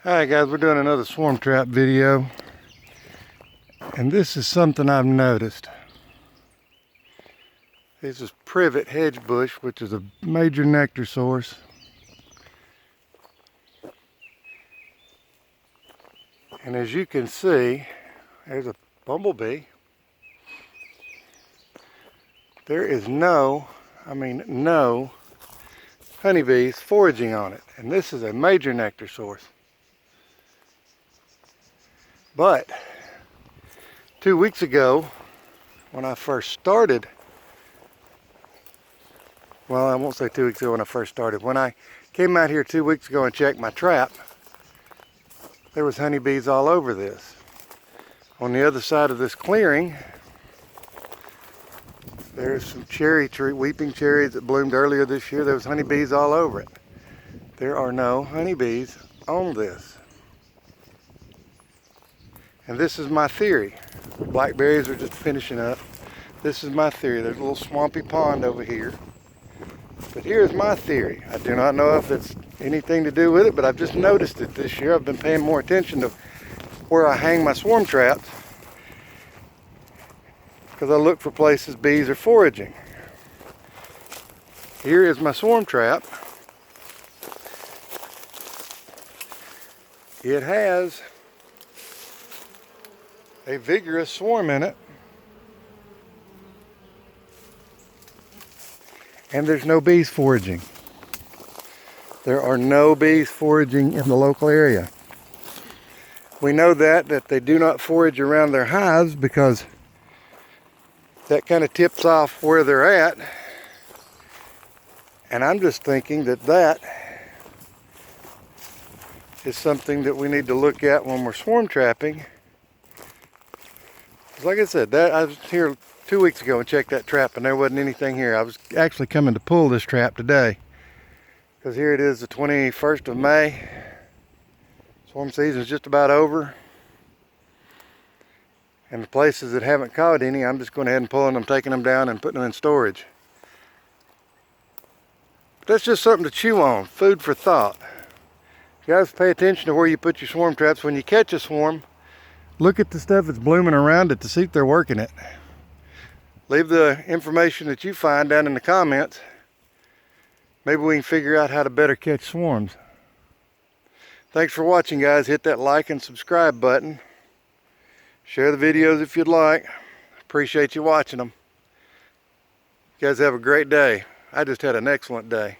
Hi guys, we're doing another swarm trap video, and this is something I've noticed. This is privet hedge bush, which is a major nectar source. And as you can see, there's a bumblebee. There is no honeybees foraging on it, and this is a major nectar source. But 2 weeks ago, when I first started, well, I won't say 2 weeks ago when I first started, when I came out here 2 weeks ago and checked my trap, there was honeybees all over this. On the other side of this clearing, there's some weeping cherries that bloomed earlier this year. There was honeybees all over it. There are no honeybees on this. And this is my theory. The blackberries are just finishing up. This is my theory. There's a little swampy pond over here. But here's my theory. I do not know if it's anything to do with it, but I've just noticed it this year. I've been paying more attention to where I hang my swarm traps, because I look for places bees are foraging. Here is my swarm trap. It has a vigorous swarm in it, and there's no bees foraging. There are no bees foraging in the local area. We know that they do not forage around their hives, because that kind of tips off where they're at. And I'm just thinking that that is something that we need to look at when we're swarm trapping. Like I said, I was here 2 weeks ago and checked that trap, and there wasn't anything here. I was actually coming to pull this trap today, because here it is, the 21st of May. Swarm season is just about over. And the places that haven't caught any, I'm just going ahead and pulling them, taking them down, and putting them in storage. But that's just something to chew on, food for thought. You guys pay attention to where you put your swarm traps. When you catch a swarm, look at the stuff that's blooming around it to see if they're working it. Leave the information that you find down in the comments. Maybe we can figure out how to better catch swarms. Thanks for watching, guys. Hit that like and subscribe button. Share the videos if you'd like. Appreciate you watching them. You guys have a great day. I just had an excellent day.